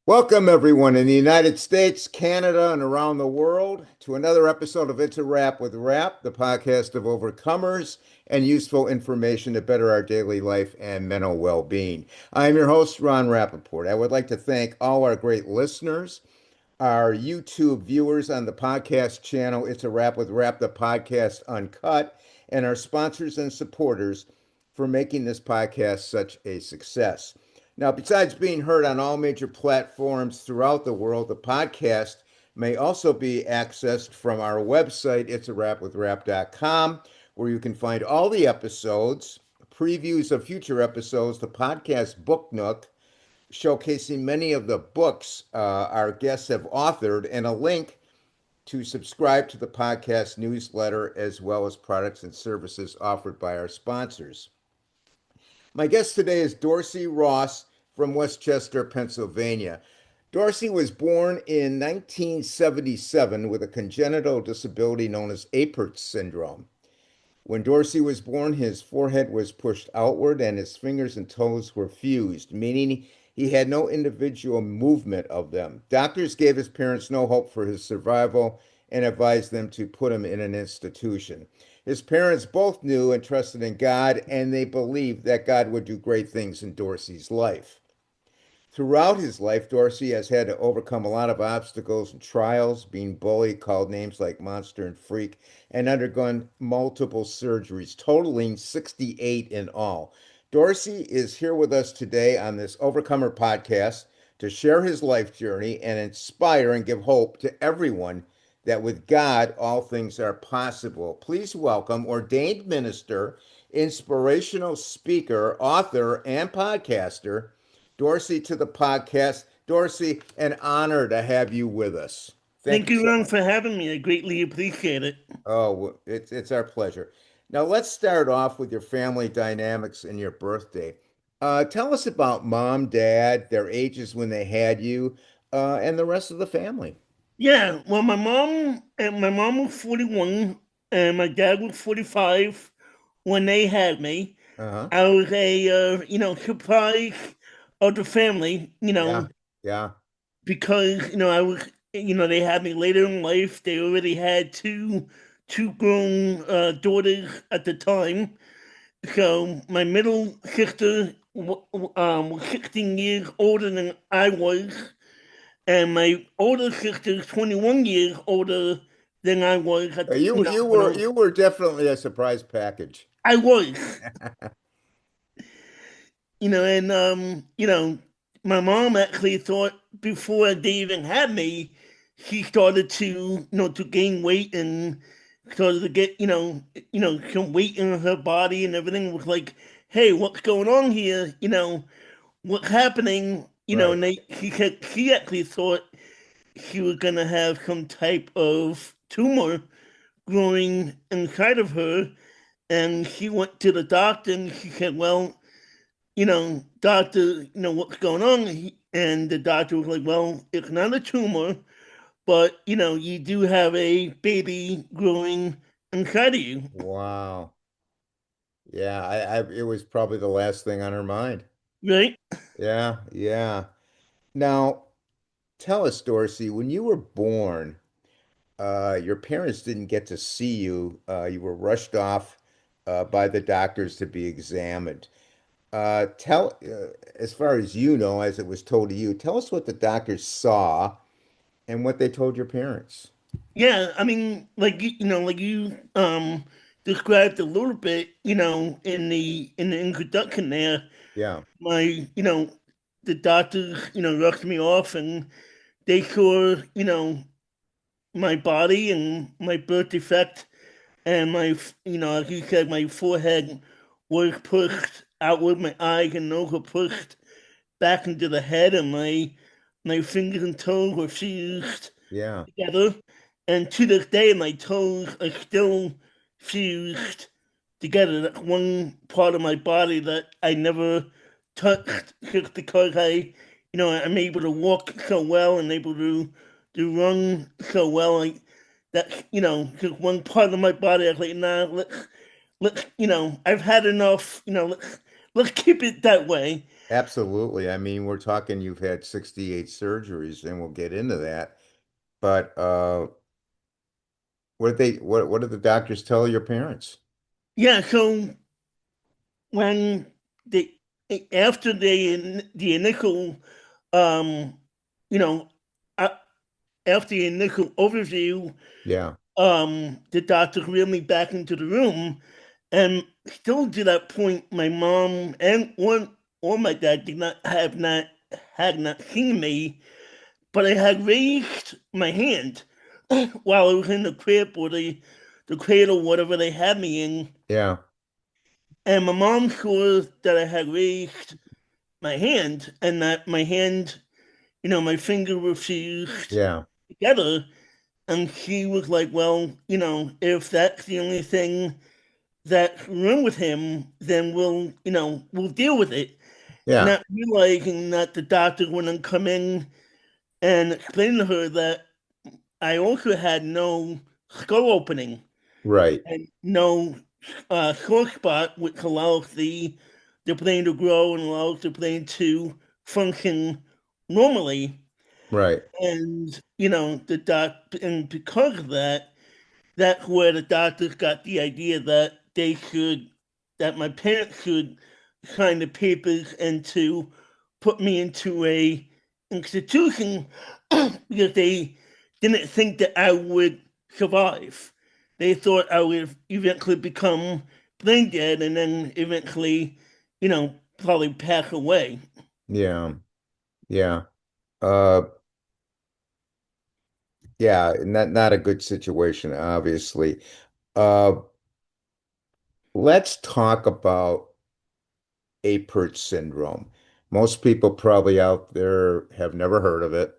Welcome, everyone in the United States, Canada, and around the world to another episode of It's a Wrap with Rap, the podcast of overcomers and useful information to better our daily life and mental well-being. I'm your host, Ron Rappaport. I would like to thank all our great listeners, our YouTube viewers on the podcast channel, It's a Wrap with Rap, the podcast uncut, and our sponsors and supporters for making this podcast such a success. Now, besides being heard on all major platforms throughout the world, the podcast may also be accessed from our website, itsawrapwithrap.com, where you can find all the episodes, previews of future episodes, the podcast Book Nook, showcasing many of the books our guests have authored, and a link to subscribe to the podcast newsletter, as well as products and services offered by our sponsors. My guest today is Dorsey Ross from Westchester, Pennsylvania. Dorsey was born in 1977 with a congenital disability known as Apert Syndrome. When Dorsey was born, his forehead was pushed outward and his fingers and toes were fused, meaning he had no individual movement of them. Doctors gave his parents no hope for his survival and advised them to put him in an institution. His parents both knew and trusted in God, and they believed that God would do great things in Dorsey's life. Throughout his life, Dorsey has had to overcome a lot of obstacles and trials, being bullied, called names like monster and freak, and undergone multiple surgeries, totaling 68 in all. Dorsey is here with us today on this Overcomer podcast to share his life journey and inspire and give hope to everyone that with God, all things are possible. Please welcome ordained minister, inspirational speaker, author, and podcaster, Dorsey, to the podcast. Dorsey, an honor to have you with us. Thank Thank you you, so Ron, much. for having me. I greatly appreciate it. Oh, it's our pleasure. Now let's start off with your family dynamics and your birthday. Tell us about mom, dad, their ages when they had you, and the rest of the family. Yeah, well, my mom was 41, and my dad was 45 when they had me. Uh-huh. I was surprise of the family, Yeah, yeah, because I was, they had me later in life. They already had two grown daughters at the time. So my middle sister was 16 years older than I was, and my older sister's 21 years older than I was at the, You you when were you were definitely a surprise package. I was, and my mom actually thought before they even had me, she started to to gain weight and started to get some weight in her body and everything was like, hey, what's going on here? What's happening? Right. And she said she actually thought she was gonna have some type of tumor growing inside of her, and she went to the doctor and she said, "Well, doctor, what's going on?" And the doctor was like, "Well, it's not a tumor, but you do have a baby growing inside of you." Wow. Yeah, it was probably the last thing on her mind. Right? Yeah, yeah. Now, tell us, Dorsey, when you were born, your parents didn't get to see you. You were rushed off by the doctors to be examined. As far as you know, as it was told to you, tell us what the doctors saw and what they told your parents. Yeah, I mean, like you described a little bit, in the introduction there. Yeah, My, the doctors, rushed me off, and they saw, my body and my birth defect, and as you said, my forehead was pushed outward, my eyes and nose were pushed back into the head, and my fingers and toes were fused yeah, together. And to this day, my toes are still fused together. That's one part of my body that I never touched just because I'm able to walk so well and able to run so well. Like that's, just one part of my body. I was like, nah, let's, I've had enough, let's keep it that way. Absolutely. I mean, we're talking you've had 68 surgeries, and we'll get into that. But what did the doctors tell your parents? Yeah, so when the after the initial um you know uh, after the initial overview, Yeah. the doctor wheeled me back into the room, and still to that point, my mom and or my dad did not have not had not seen me, but I had raised my hand while I was in the crib or the cradle, whatever they had me in, Yeah. and my mom saw that I had raised my hand and that my hand, my finger were fused Yeah. together. And she was like, well, if that's the only thing that's wrong with him, then we'll deal with it. Yeah. Not realizing that the doctor wouldn't come in and explain to her that I also had no skull opening Right. and no sore spot, which allows the brain to grow and allows the brain to function normally. Right. And and because of that, that's where the doctors got the idea that my parents should sign the papers and to put me into a institution because they didn't think that I would survive. They thought I would eventually become brain dead and then eventually, probably pass away. Yeah. Yeah. Uh yeah, not a good situation, obviously. Uh let's talk about Apert syndrome. Most people probably out there have never heard of it.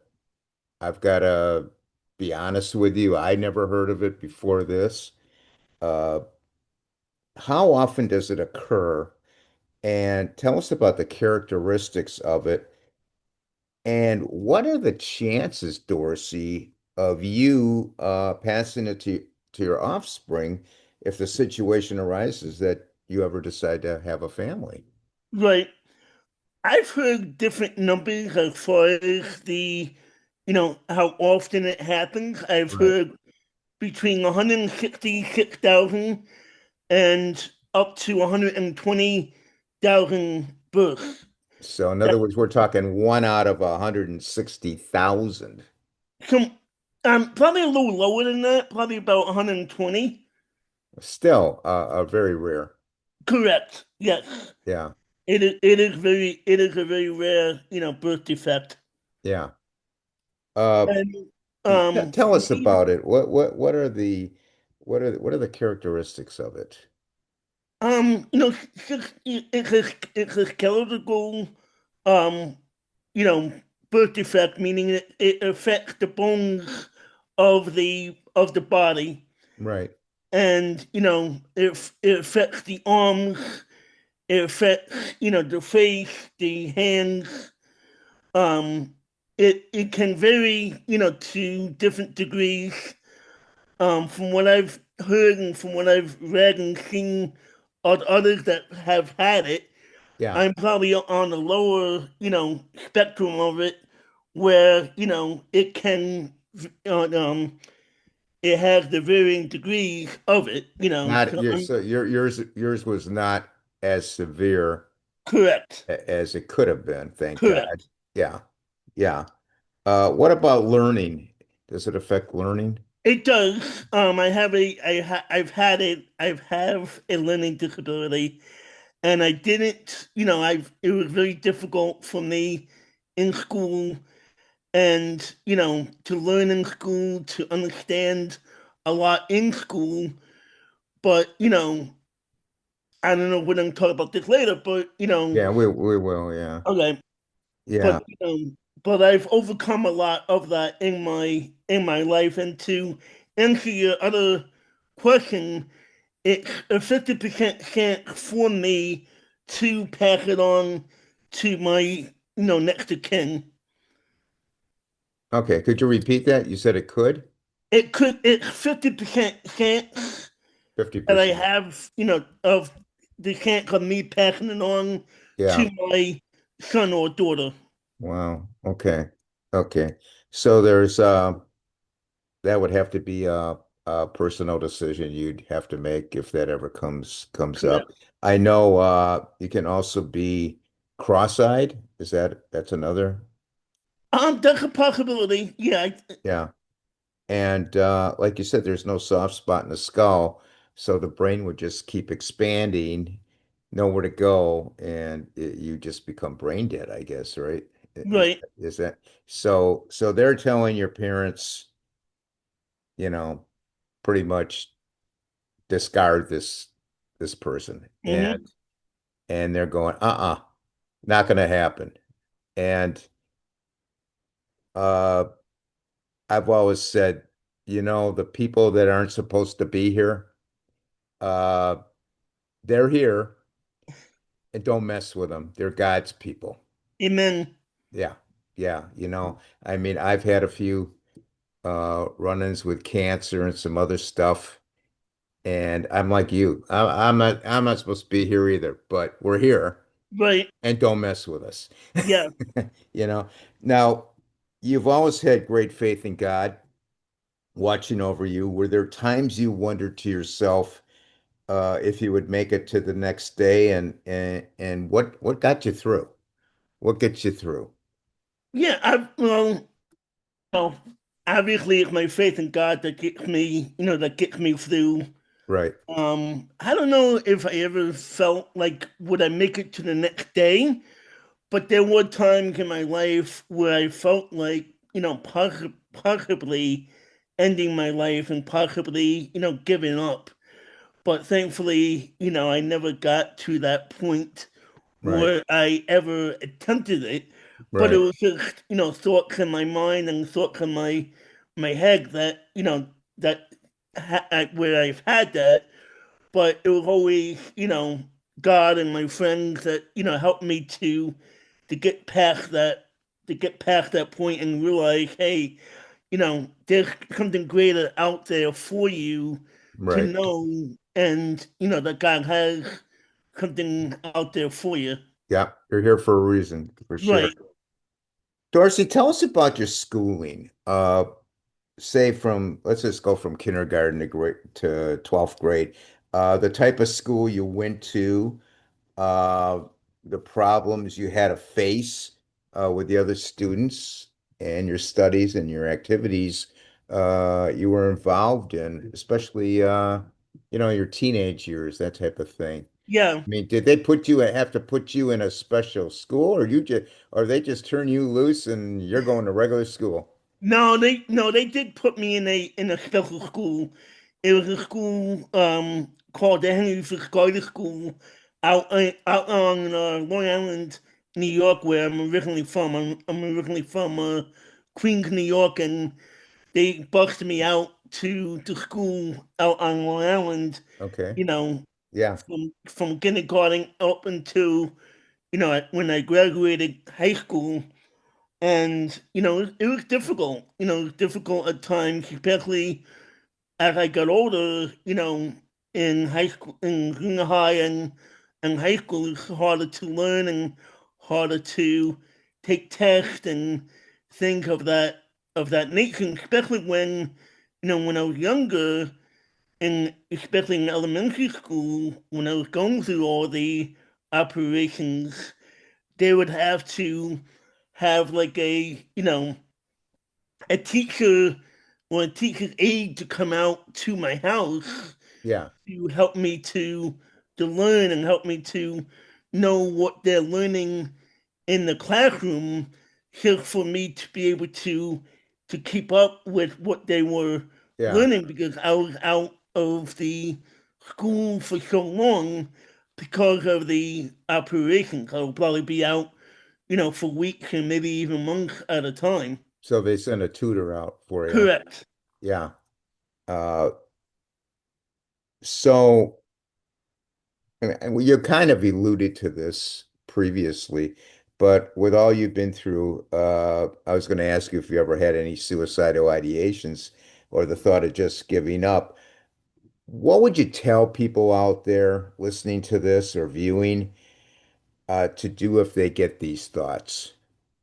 I've got to be honest with you, I never heard of it before this. Uh, how often does it occur? And tell us about the characteristics of it. And what are the chances, Dorsey, of you passing it to your offspring if the situation arises that you ever decide to have a family? Right. I've heard different numbers as far as how often it happens. I've Right. heard between 166,000 and up to 120,000 births. So, in That other words, we're talking one out of 160,000. some probably a little lower than that, probably about 120. Still, very rare. Correct. Yes. Yeah. It is a very rare, birth defect. Yeah. Uh, And tell for us me, about it. What are the characteristics of it? it's a skeletal, um, you know, birth defect, meaning it affects the bones of the body, Right. and it affects the arms, it affects the face, the hands. Um, it can vary, to different degrees. From what I've heard and from what I've read and seen of others that have had it, Yeah. I'm probably on the lower, spectrum of it, where it has the varying degrees of it. Not So your I'm so yours was not as severe correct, as it could have been, thank God. correct. Yeah. Yeah. What about learning? Does it affect learning? It does. I've have a learning disability, and I didn't. It was very difficult for me in school and to learn in school, to understand a lot in school. But I don't know, we're gonna talk about this later, but Yeah, we will, yeah. okay, Yeah. but but I've overcome a lot of that in my life. And to answer your other question, it's a 50% chance for me to pass it on to my next of kin. Okay, could you repeat that? You said it could? It's 50% chance that I 50%. have, of the chance of me passing it on Yeah. to my son or daughter. Wow. Okay. Okay. So there's that would have to be a personal decision you'd have to make if that ever comes up. Correct. I know you can also be cross-eyed. Is that's another? That's a possibility. Yeah, Yeah. And like you said, there's no soft spot in the skull, so the brain would just keep expanding, nowhere to go, and you just become brain dead, I guess, right? right. Is that so? So they're telling your parents, you know, pretty much discard this person, Hmm. and they're going, not gonna happen. And uh, I've always said, the people that aren't supposed to be here, uh, they're here and don't mess with them. They're God's people. Amen. Yeah. Yeah. I mean, I've had a few run-ins with cancer and some other stuff, and I'm like you. I'm not supposed to be here either, but we're here Right. and don't mess with us. Yeah. You know. Now, you've always had great faith in God watching over you. Were there times you wondered to yourself if you would make it to the next day and what got you through? What gets you through? Yeah. Well, obviously, it's my faith in God that gets me, that gets me through. Right, I don't know if I ever felt like would I make it to the next day, but there were times in my life where I felt like, possibly ending my life and possibly, giving up. But thankfully, I never got to that point right, where I ever attempted it. But it right, was just, thoughts in my mind and thoughts in my head that, that where I've had that. But it was always, God and my friends that, helped me to get past that, to get past that point and realize, hey, there's something greater out there for you to right. know, and that God has something out there for you. Yeah, you're here for a reason, for sure. Right. Dorsey, tell us about your schooling. Say let's just go from kindergarten to 12th grade. The type of school you went to, uh, the problems you had to face with the other students and your studies and your activities you were involved in, especially your teenage years, that type of thing. Yeah. I mean, did they have to put you in a special school, or they just turn you loose and you're going to regular school? No, they did put me in a special school. It was a school called the Henry Fiscardi School out on Long Island, New York, where I'm originally from. I'm originally from Queens, New York, and they bused me out to school out on Long Island. Okay. You know, Yeah. from kindergarten up until when I graduated high school. And it was difficult. It was difficult at times, especially as I got older. In high school, in junior high and high school, it's harder to learn and harder to take tests and things of that nature. Especially when I was younger, and especially in elementary school, when I was going through all the operations, they would have to have like a teacher or a teacher's aide to come out to my house Yeah. to help me to learn and help me to know what they're learning in the classroom, just for me to be able to keep up with what they were Yeah. learning, because I was out of the school for so long because of the operations. I would probably be out, for weeks and maybe even months at a time. So they send a tutor out for you. Correct. Yeah. Uh, so and you kind of alluded to this previously, but with all you've been through, I was going to ask you if you ever had any suicidal ideations or the thought of just giving up. What would you tell people out there listening to this or viewing? to do if they get these thoughts?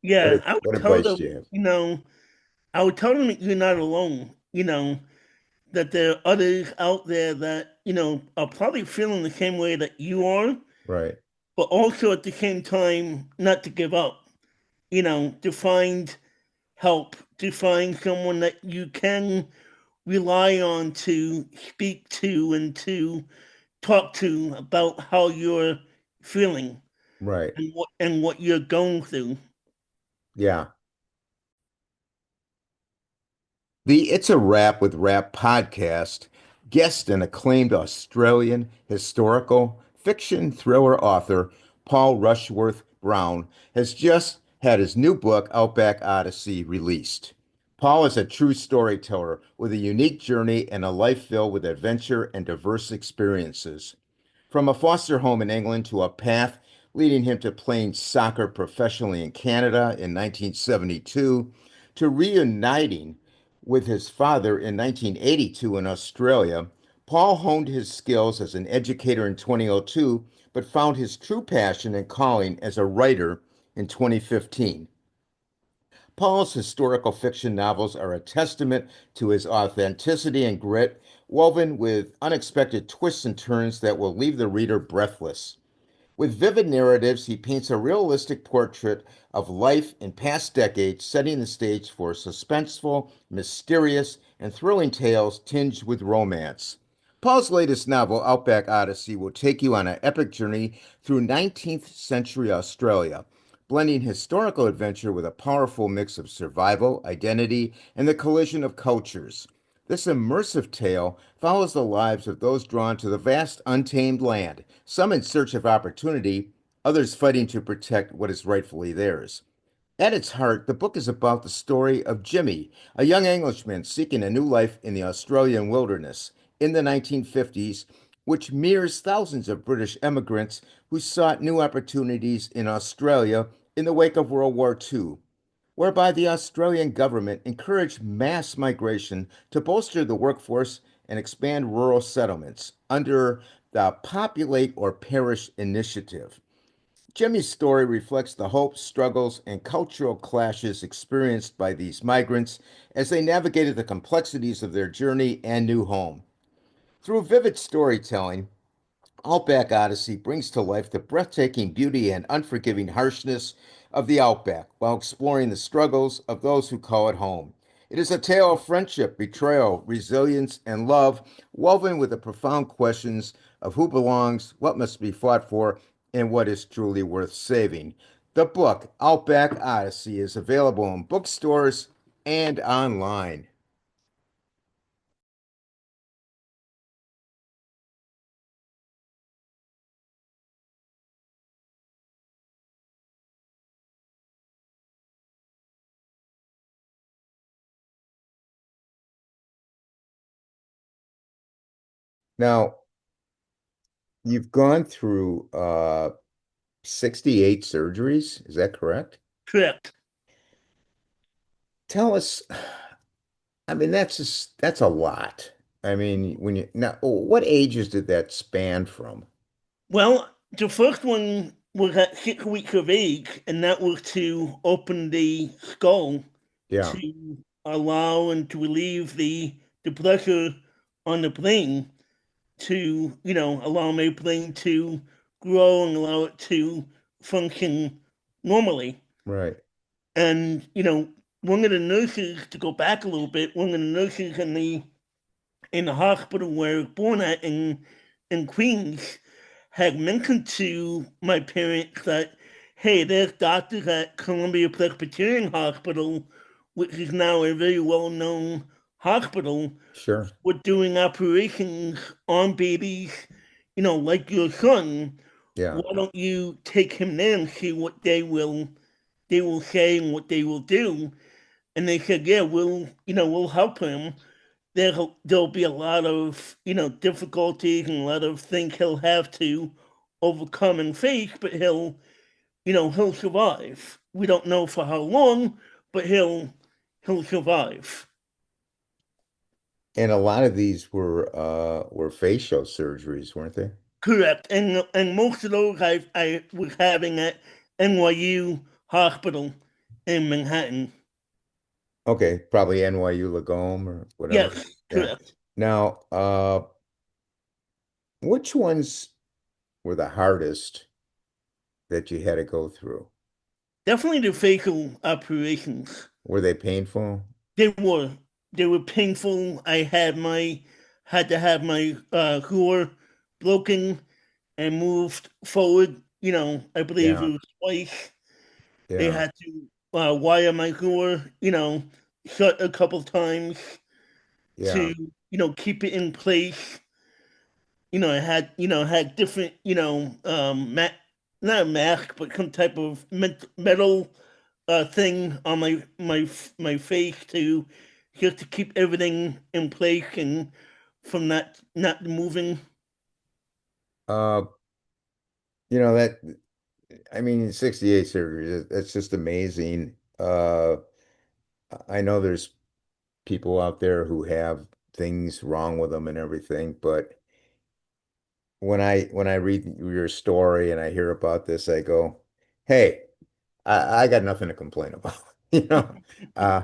Yeah, I What would tell advice do you them, have? I would tell them that you're not alone, that there are others out there that, are probably feeling the same way that you are, Right, but also at the same time, not to give up, to find help, to find someone that you can rely on to speak to and to talk to about how you're feeling right. and what you're going through. Yeah. The It's a Wrap with Rap podcast, guest and acclaimed Australian historical fiction thriller author Paul Rushworth Brown has just had his new book, Outback Odyssey, released. Paul is a true storyteller with a unique journey and a life filled with adventure and diverse experiences. From a foster home in England to a path leading him to playing soccer professionally in Canada in 1972, to reuniting with his father in 1982 in Australia, Paul honed his skills as an educator in 2002, but found his true passion and calling as a writer in 2015. Paul's historical fiction novels are a testament to his authenticity and grit, woven with unexpected twists and turns that will leave the reader breathless. With vivid narratives, he paints a realistic portrait of life in past decades, setting the stage for suspenseful, mysterious, and thrilling tales tinged with romance. Paul's latest novel, Outback Odyssey, will take you on an epic journey through 19th century Australia, blending historical adventure with a powerful mix of survival, identity, and the collision of cultures. This immersive tale follows the lives of those drawn to the vast, untamed land, some in search of opportunity, others fighting to protect what is rightfully theirs. At its heart, the book is about the story of Jimmy, a young Englishman seeking a new life in the Australian wilderness in the 1950s, which mirrors thousands of British emigrants who sought new opportunities in Australia in the wake of World War II, whereby the Australian government encouraged mass migration to bolster the workforce and expand rural settlements under the Populate or Perish initiative. Jimmy's story reflects the hopes, struggles, and cultural clashes experienced by these migrants as they navigated the complexities of their journey and new home. Through vivid storytelling, Outback Odyssey brings to life the breathtaking beauty and unforgiving harshness of the outback while exploring the struggles of those who call it home. It is a tale of friendship, betrayal, resilience, and love, woven with the profound questions of who belongs, what must be fought for, and what is truly worth saving. The book, Outback Odyssey, is available in bookstores and online. Now, you've gone through 68 surgeries, is that correct? Correct. Tell us, I mean, that's a lot. I mean, when you now, what ages did that span from? Well, the first one was at 6 weeks of age, and that was to open the skull Yeah, to allow and to relieve the pressure on the brain to, allow my brain to grow and allow it to function normally. right, And, one of the nurses, to go back a little bit, one of the nurses in the hospital where I was born at in Queens had mentioned to my parents that, hey, there's doctors at Columbia Presbyterian Hospital, which is now a very well known hospital, sure. were doing operations on babies, like your son. Yeah. Why don't you take him there and see what they will say and what they will do? And they said, yeah, we'll help him. There'll be a lot of difficulties and a lot of things he'll have to overcome and face, but he'll survive. We don't know for how long, but he'll survive. And a lot of these were facial surgeries, weren't they? Correct. And most of those I was having at NYU Hospital in Manhattan. Okay, probably NYU Lagome or whatever. Yes, Yeah. correct. Now, which ones were the hardest that you had to go through? Definitely the facial operations. Were they painful? They were they were painful. Had to have my jaw broken and moved forward. I believe it Yeah, was twice. They yeah, had to wire my jaw, shut a couple times yeah. to keep it in place. Had different not a mask but some type of metal thing on my face to just to keep everything in place and from not moving. Uh, that I mean, 68 surgeries, that's just amazing. I know there's people out there who have things wrong with them and everything, but when I read your story and I hear about this, I go, hey, I got nothing to complain about. You know, uh,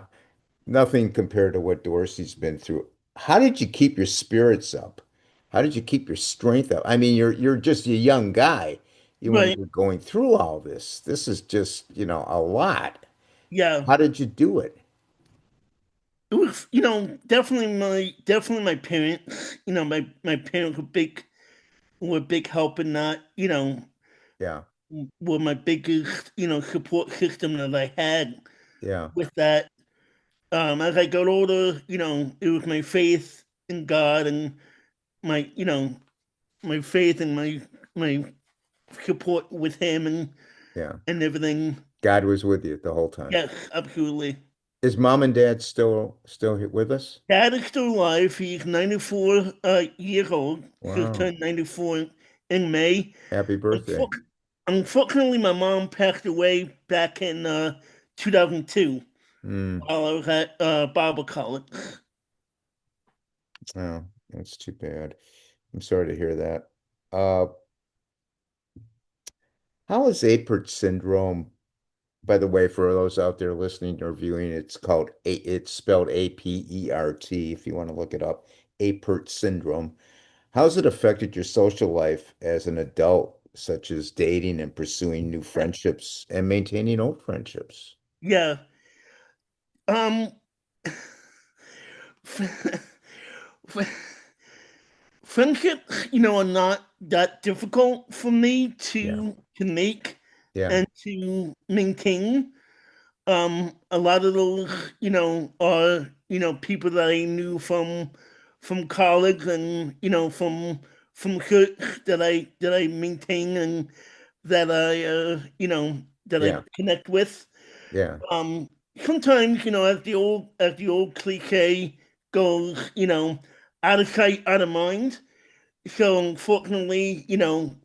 nothing compared to what Dorsey's been through. How did you keep your spirits up? How did you keep your strength up? I mean, you're just a young guy. When Right. you're going through all this, this is just, a lot. Yeah. How did you do it? It was, definitely my parents. My parents were big help in that, Yeah, were my biggest, support system that I had yeah, with that. As I got older, it was my faith in God and my, my faith and my support with Him yeah. and everything. God was with you the whole time. Yes, absolutely. Is mom and dad still here with us? Dad is still alive. He's 94 years old. Just Wow. turned 94 in May. Happy birthday. Unfor- Unfortunately, my mom passed away back in 2002 Mm. while I was at Bible college. Oh, that's too bad. I'm sorry to hear that. Uh, how is Apert syndrome, by the way, for those out there listening or viewing, it's spelled Apert if you want to look it up. Apert syndrome. How's it affected your social life as an adult, such as dating and pursuing new friendships and maintaining old friendships? Yeah. Um, friendships, are not that difficult for me Yeah, to make yeah, and to maintain. A lot of those, are people that I knew from college and from church that I maintain and that I yeah, connect with. yeah, Um, Sometimes, as the old cliche goes, out of sight, out of mind. So unfortunately, and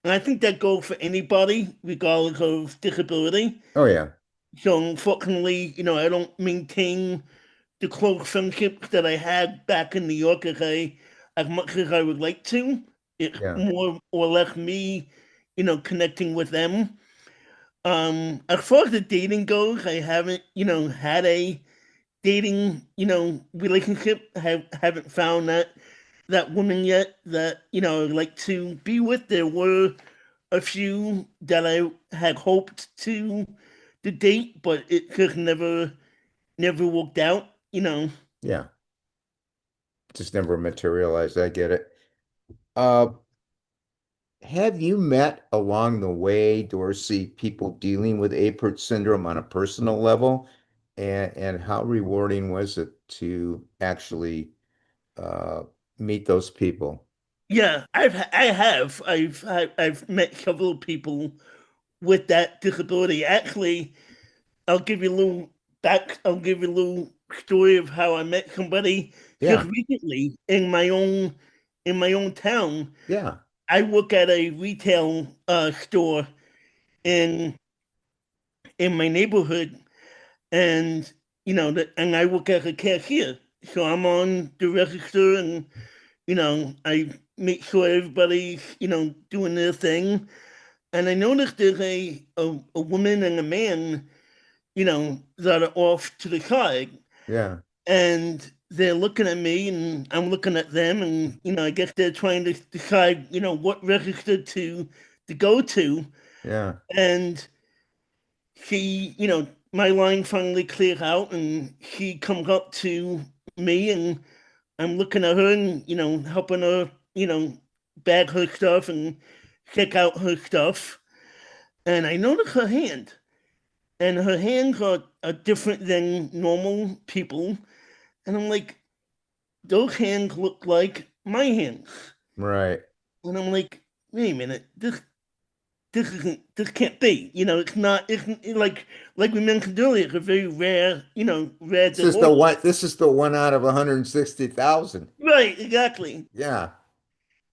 I think that goes for anybody, regardless of disability. oh yeah, So unfortunately, I don't maintain the close friendships that I had back in New York as much as I would like to. It's yeah, more or less me, connecting with them. As far as the dating goes, I haven't, had a dating, relationship. Haven't found that woman yet that, I'd like to be with. There were a few that I had hoped to date, but it just never worked out, yeah. Just never materialized. I get it. Uh, have you met along the way, Dorsey, people dealing with Apert syndrome on a personal level? And how rewarding was it to actually uh, meet those people? Yeah, I've met several people with that disability. Actually, I'll give you a little story of how I met somebody just Yeah, recently in my own town. yeah, I work at a retail store in my neighborhood, and and I work as a cashier. So I'm on the register, and I make sure everybody's, doing their thing. And I noticed there's a woman and a man, that are off to the side. Yeah. And they're looking at me and I'm looking at them and, I guess they're trying to decide, what register to go to. Yeah. And my line finally cleared out and she comes up to me and I'm looking at her and, helping her, bag her stuff and check out her stuff. And I notice her hand. And her hands are different than normal people. And I'm like, those hands look like my hands. Right. And I'm like, wait a minute, this can't be. It's not. It's like we mentioned earlier. It's a very rare, rare This is the disorder. one. This is the one out of 160,000. Right, exactly. Yeah.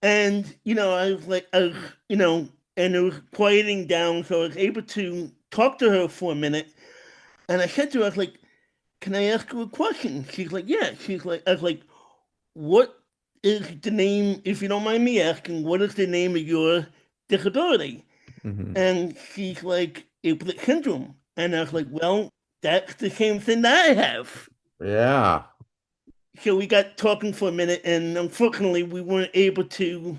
And I was like, and it was quieting down, so I was able to talk to her for a minute. And I said to her, I was like, "Can I ask you a question?" She's like, "Yeah." She's like, I was like, "What is the name, if you don't mind me asking, what is the name of your disability?" Hmm. And she's like, Apert Syndrome. And I was like, well, that's the same thing that I have. Yeah. So we got talking for a minute, and unfortunately, we weren't able to,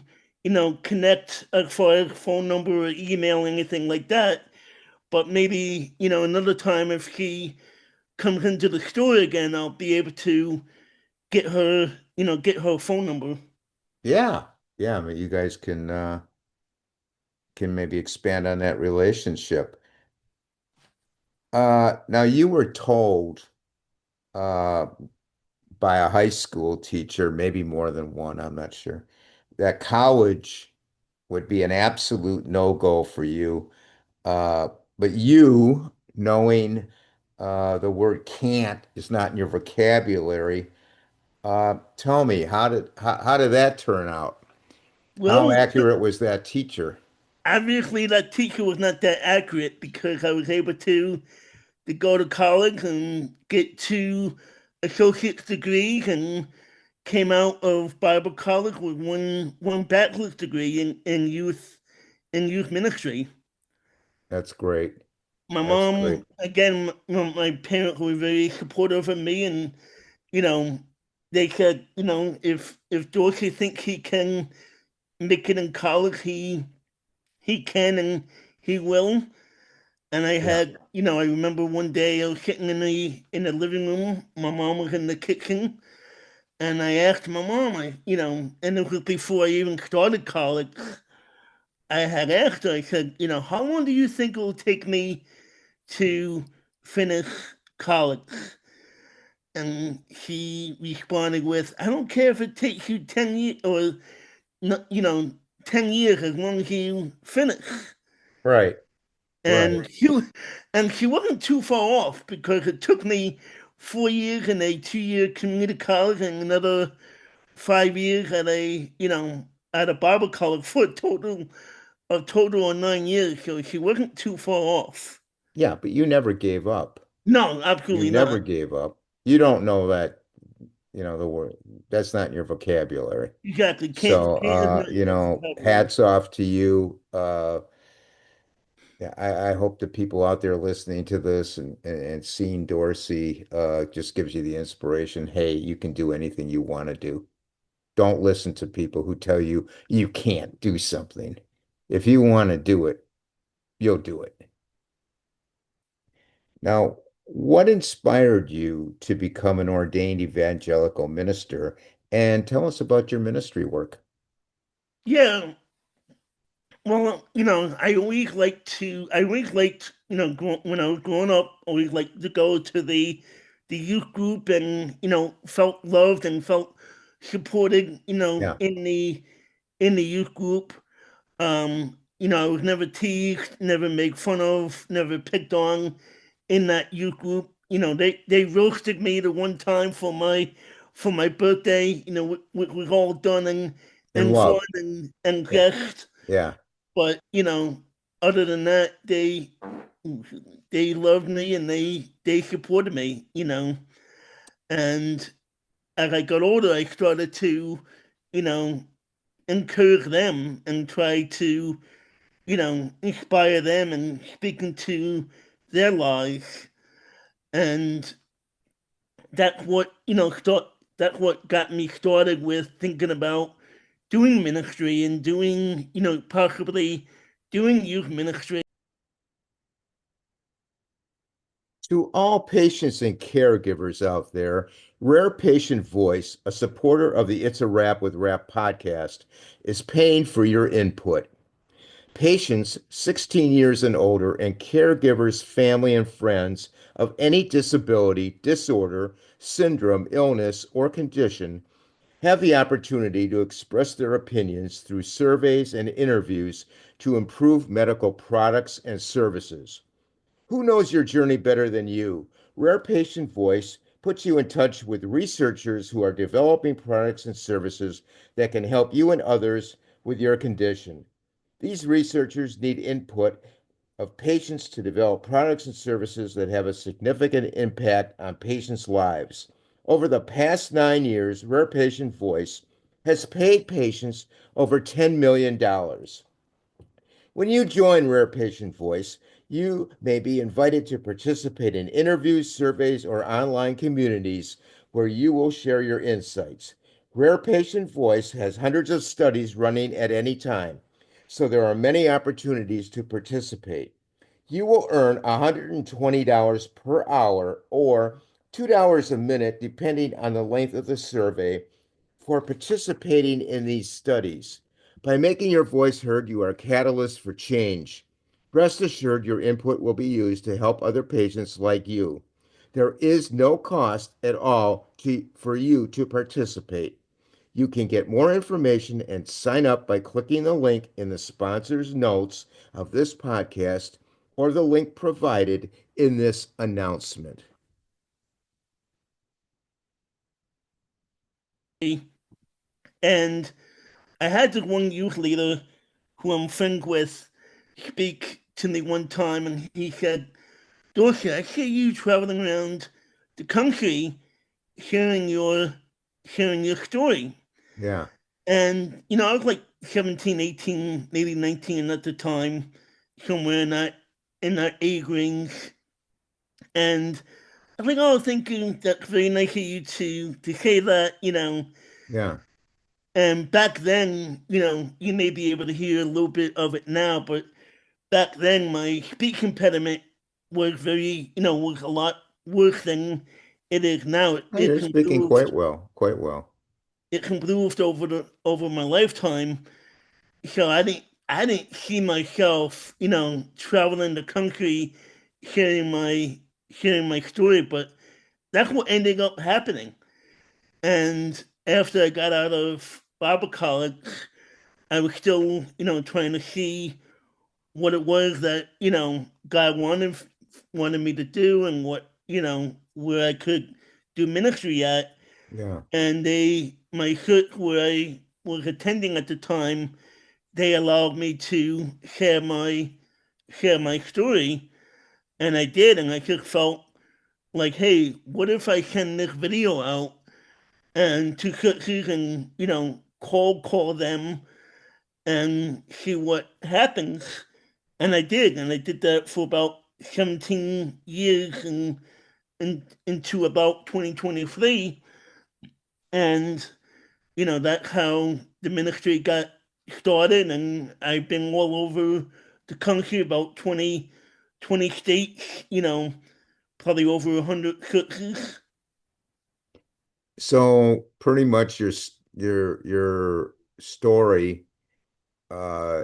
connect as far as phone number or email, anything like that. But maybe, another time if she comes into the store again, I'll be able to get her phone number. Yeah. Yeah. I mean, you guys can maybe expand on that relationship. Now you were told uh by a high school teacher, maybe more than one, I'm not sure, that college would be an absolute no-go for you. Uh, but you, knowing the word can't is not in your vocabulary, tell me, how did that turn out? How Well, accurate was that teacher? obviously that teacher was not that accurate because I was able to go to college and get two associate's degrees and came out of Bible college with one bachelor's degree in youth ministry. That's great. My That's mom, great. again, my parents were very supportive of me, and you know, they said, if Dorsey thinks he can make it in college, he can and he will. And I Yeah, had, I remember one day I was sitting in the living room. My mom was in the kitchen, and I asked my mom, and it was before I even started college. I had asked her, I said, how long do you think it will take me to finish college? And she responded with, I don't care if it takes you 10 years or, not, 10 years as long as you finish. right, right. And she wasn't too far off because it took me 4 years in a 2-year community college and another 5 years at a Bible college for a total of 9 years. So she wasn't too far off. Yeah, but you never gave up. No, You absolutely never not. gave up. You don't know that, the word, that's not in your vocabulary. Exactly. Can't So, can't is not your vocabulary. hats off to you. Yeah, I hope the people out there listening to this and seeing Dorsey just gives you the inspiration. Hey, you can do anything you want to do. Don't listen to people who tell you you can't do something. If you want to do it, you'll do it. Now, what inspired you to become an ordained evangelical minister? And tell us about your ministry work. Yeah. Well, I always liked, when I was growing up, always liked to go to the youth group and, felt loved and felt supported, Yeah. in the youth group. I was never teased, never made fun of, never picked on in that youth group. They roasted me the one time for my birthday, which was all done In and fun love. and Yeah. jest. Yeah. But other than that, they loved me and they supported me. And as I got older, I started to, you know, encourage them and try to, inspire them and speak into their lives. And that's what, that's what got me started with thinking about doing ministry and doing, possibly doing youth ministry. To all patients and caregivers out there, Rare Patient Voice, a supporter of the It's a Wrap with Rap podcast, is paying for your input. Patients 16 years and older and caregivers, family, and friends of any disability, disorder, syndrome, illness, or condition have the opportunity to express their opinions through surveys and interviews to improve medical products and services. Who knows your journey better than you? Rare Patient Voice puts you in touch with researchers who are developing products and services that can help you and others with your condition. These researchers need input of patients to develop products and services that have a significant impact on patients' lives. Over the past 9 years, Rare Patient Voice has paid patients over $10 million. When you join Rare Patient Voice, you may be invited to participate in interviews, surveys, or online communities where you will share your insights. Rare Patient Voice has hundreds of studies running at any time, so there are many opportunities to participate. You will earn $120 per hour or $2 a minute, depending on the length of the survey, for participating in these studies. By making your voice heard, you are a catalyst for change. Rest assured, your input will be used to help other patients like you. There is no cost at all for you to participate. You can get more information and sign up by clicking the link in the sponsor's notes of this podcast or the link provided in this announcement. And I had the one youth leader who I'm friends with speak to me one time, and he said, Dorsey, I see you traveling around the country sharing your sharing your story. Yeah, And I was like 17, 18, maybe 19 at the time, somewhere in that age range. And I think, oh, thank you. That's very nice of you to say that. yeah. And back then, you may be able to hear a little bit of it now, but back then my speech impediment was was a lot worse than it is now. It, Oh, you're it's speaking improved. quite well, quite well. It's improved over my lifetime. So I didn't see myself, traveling the country, sharing my sharing my story, but that's what ended up happening. And after I got out of Bible college, I was still, trying to see what it was that, God wanted me to do and what, where I could do ministry at. Yeah, And my church where I was attending at the time, they allowed me to share my story, and I did, and I just felt like, hey, what if I send this video out and to churches and call them and see what happens? And I did that for about 17 years and into about 2023, and that's how the ministry got started, and I've been all over the country, about 20 states, probably over 100 churches. so pretty much your story uh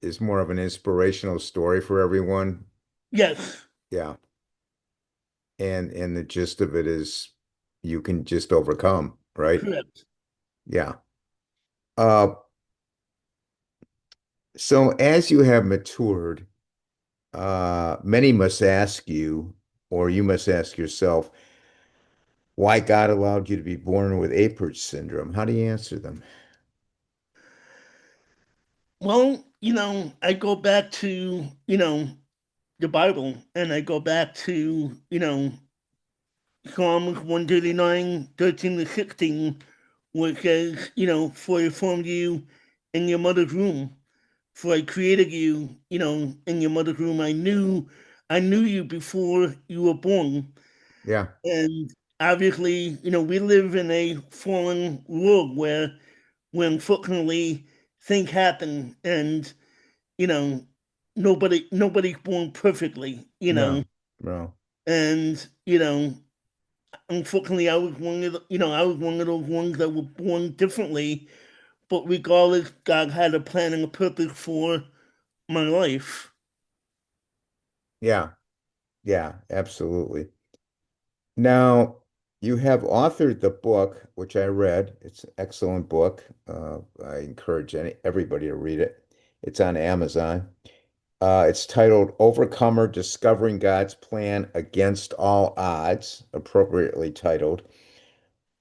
is more of an inspirational story for everyone. Yes, Yeah. And the gist of it is you can just overcome, right? correct, Yeah. Uh so as you have matured, many must ask you, or you must ask yourself, why God allowed you to be born with Apert syndrome. How do you answer them? well, I go back to the Bible, and I go back to Psalms 139, 13 to 16, where it says, for he formed you in your mother's womb. For I created you, in your mother's womb. I knew you before you were born. Yeah. And obviously, we live in a fallen world where unfortunately things happen, and you know, nobody's born perfectly, No. No. and unfortunately, I was one of those ones that were born differently. But regardless, God had a plan and a purpose for my life. Yeah. Yeah, absolutely. Now, you have authored the book, which I read. It's an excellent book. I encourage everybody to read it. It's on Amazon. It's titled Overcomer Discovering God's Plan Against All Odds, appropriately titled.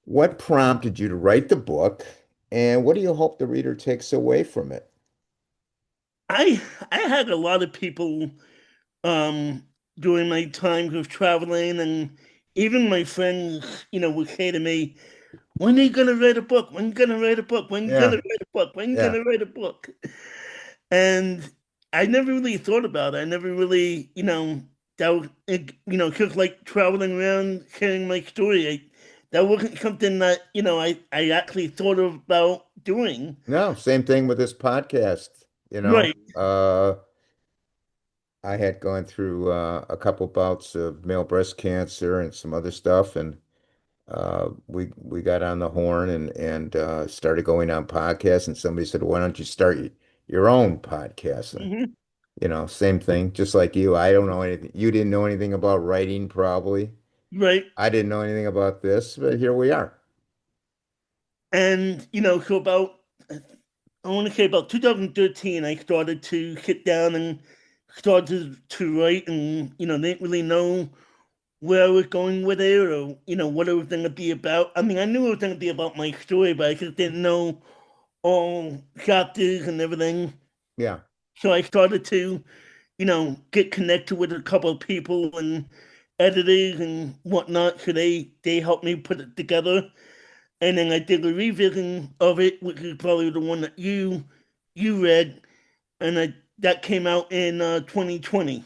What prompted you to write the book, and what do you hope the reader takes away from it? I I had a lot of people um during my times of traveling, and even my friends, would say to me, "When are you gonna write a book? When are you gonna write a book? When are you gonna Yeah, write a book? When are you yeah. gonna write a book?" And I never really thought about it. I never really, that was, just like traveling around sharing my story. That wasn't something that, I actually thought about doing. No, same thing with this podcast, you know. Right. I had gone through a couple bouts of male breast cancer and some other stuff, and we got on the horn and started going on podcasts. And somebody said, "Why don't you start your own podcast?" And, Hmm. same thing, just like you. I don't know anything. You didn't know anything about writing, probably. Right. I didn't know anything about this, but here we are. And, so I want to say about 2013, I started to sit down and started to write, and, didn't really know where I was going with it, or what it was going to be about. I mean, I knew it was going to be about my story, but I just didn't know all chapters and everything. Yeah. So I started to get connected with a couple of people and editors and whatnot. So they helped me put it together, and then I did a revision of it, which is probably the one that you read, and that came out in 2020.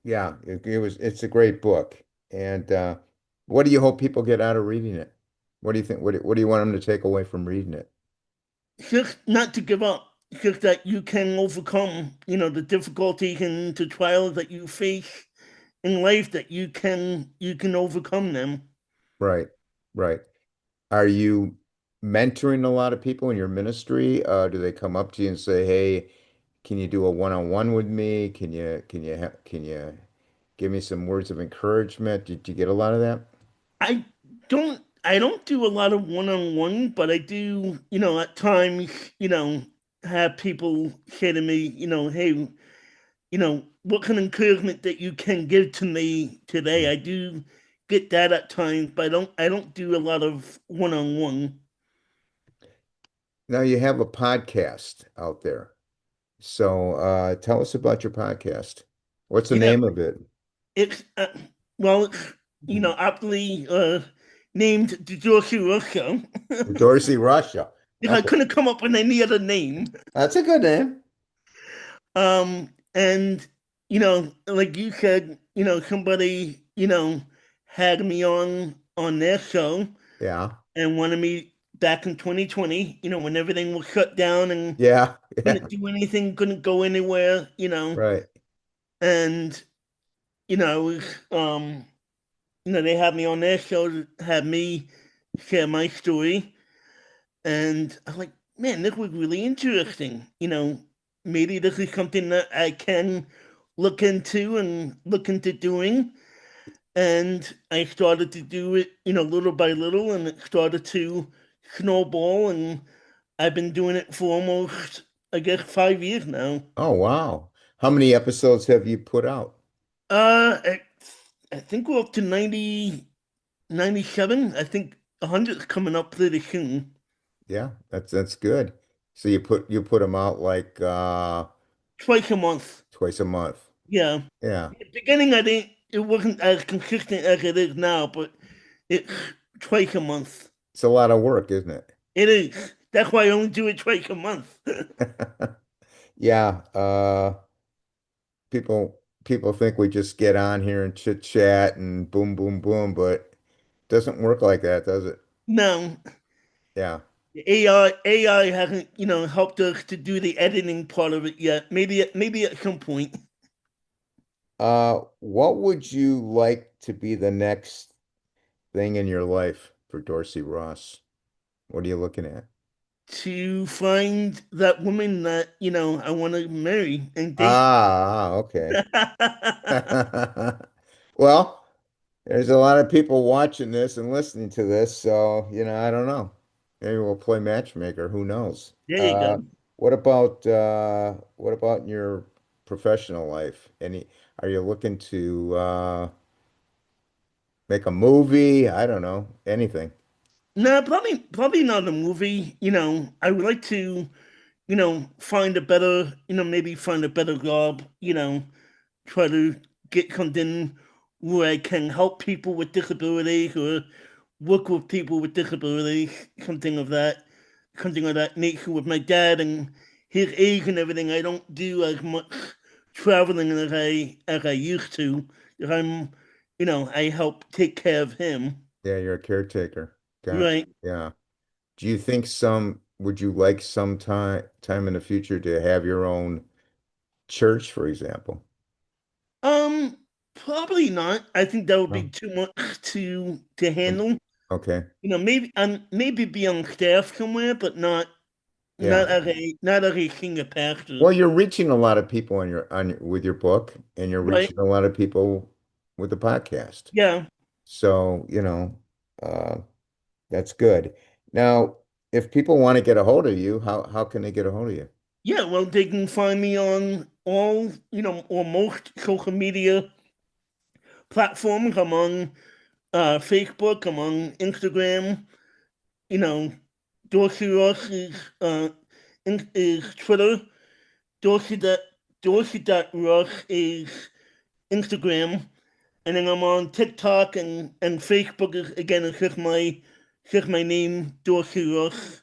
Yeah, it's a great book. And what do you hope people get out of reading it? What do you think? What do you want them to take away from reading it? Just not to give up. Just that you can overcome, the difficulties and the trials that you face in life. That you can overcome them. Right, right. Are you mentoring a lot of people in your ministry? Do they come up to you and say, "Hey, can you do a one-on-one with me? Can you give me some words of encouragement?" Did you get a lot of that? I don't do a lot of one-on-one, but I do, at times, have people say to me, "Hey, what kind of encouragement that you can give to me today?" I do get that at times, but I don't do a lot of one-on-one. Now you have a podcast out there. So tell us about your podcast. What's the Yeah, name of it? it's well, it's, aptly named the Dorsey Ross Show. Dorsey Russia. I Okay. couldn't come up with any other name. That's a good name. And like you said, somebody, had me on their show Yeah. and wanted me back in 2020, when everything was shut down and Yeah. Yeah. couldn't do anything, couldn't go anywhere, Right. and it was they had me on their show to have me share my story, and I'm like, man, this was really interesting. Maybe this is something that I can look into doing. And I started to do it, little by little, and it started to snowball. And I've been doing it for almost, I guess, 5 years now. Oh, wow. How many episodes have you put out? I think we're up to 97. I think 100's coming up pretty soon. Yeah, that's good. So you put them out like Twice a month. twice a month. Yeah. Yeah. In the beginning, it wasn't as consistent as it is now, but it's twice a month. It's a lot of work, isn't it? It is. That's why I only do it twice a month. Yeah, people think we just get on here and chit chat and boom, boom, boom, but it doesn't work like that, does it? No, Yeah. AI hasn't, helped us to do the editing part of it yet. Maybe at some point. What would you like to be the next thing in your life for Dorsey Ross? What are you looking at? To find that woman that, I want to marry and date. Okay. Well, there's a lot of people watching this and listening to this, so I don't know. Maybe we'll play matchmaker. Who knows? There you go. What about in your professional life? Are you looking to make a movie? I don't know. Anything. No, probably not a movie. I would like to, find a better, maybe find a better job. Try to get something where I can help people with disabilities or work with people with disabilities, something of that nature. With my dad and his age and everything, I don't do as much traveling as I used to. If I help take care of him. Yeah, you're a caretaker. Gotcha. Right. Yeah. Would you like some time in the future to have your own church, for example? Um, Probably not. I think that would be No. too much to Um, handle. Okay. Maybe be on staff somewhere, but not Yeah. not as a senior pastor. Well, you're reaching a lot of people with your book, and you're Right. reaching a lot of people with the podcast. Yeah. So, uh, that's good. Now, if people want to get a hold of you, how can they get a hold of you? Yeah. Well, they can find me on all, or most social media platforms. I'm on Facebook. I'm on Instagram. You know, Dorsey Ross is Twitter. Dorsey dot Dorsey.Ross is Instagram. And then I'm on TikTok and Facebook is again it's just my name, Dorsey Ross.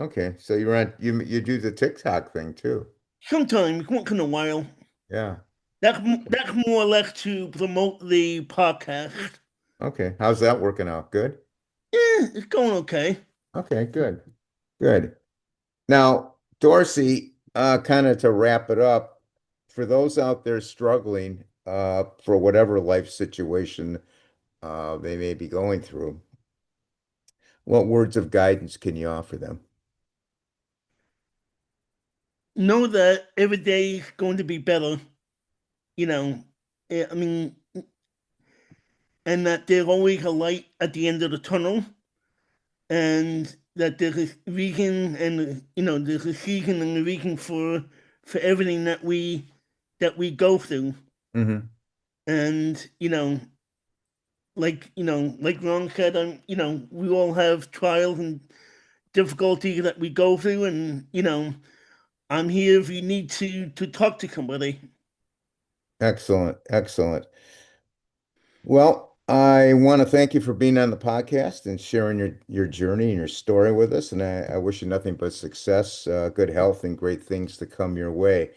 Okay, so you do the TikTok thing too. Sometimes, once in a while. Yeah. That's more or less to promote the podcast. Okay. How's that working out? Good? It's going okay. Okay, good. Good. Now, Dorsey, kind of to wrap it up, for those out there struggling for whatever life situation they may be going through, what words of guidance can you offer them? Know that every day is going to be better. You know, I mean, and that there's always a light at the end of the tunnel, and that there's a reason, and there's a season and a reason for everything that we go through. Hmm. And like Ron said, we all have trials and difficulties that we go through, and I'm here if you need to talk to somebody. Excellent. Excellent. Well, I want to thank you for being on the podcast and sharing your journey and your story with us. And I wish you nothing but success, good health, and great things to come your way.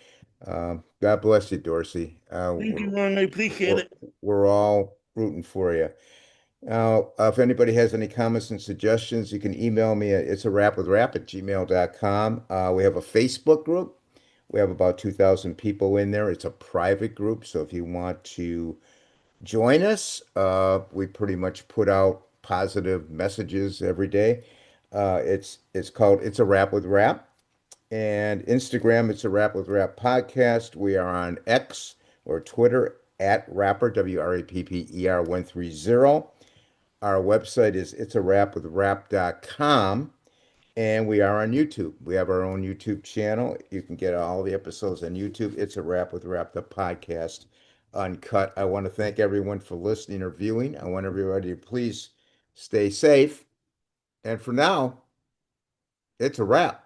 God bless you, Dorsey. Thank you, Ron. I appreciate We're, it. we're all rooting for you. Now, if anybody has any comments and suggestions, you can email me at itsarapwithrap@gmail.com. We have a Facebook group. We have about 2,000 people in there. It's a private group, so if you want to join us. We pretty much put out positive messages every day. It's called It's a Rap with Rap, and Instagram It's a Rap with Rap podcast. We are on X or Twitter at Rapper WRAPPER 130. Our website is itsarapwithrap.com. And we are on YouTube. We have our own YouTube channel. You can get all the episodes on YouTube. It's a Rap with Rap, the podcast uncut. I want to thank everyone for listening or viewing. I want everybody to please stay safe. And for now, it's a wrap.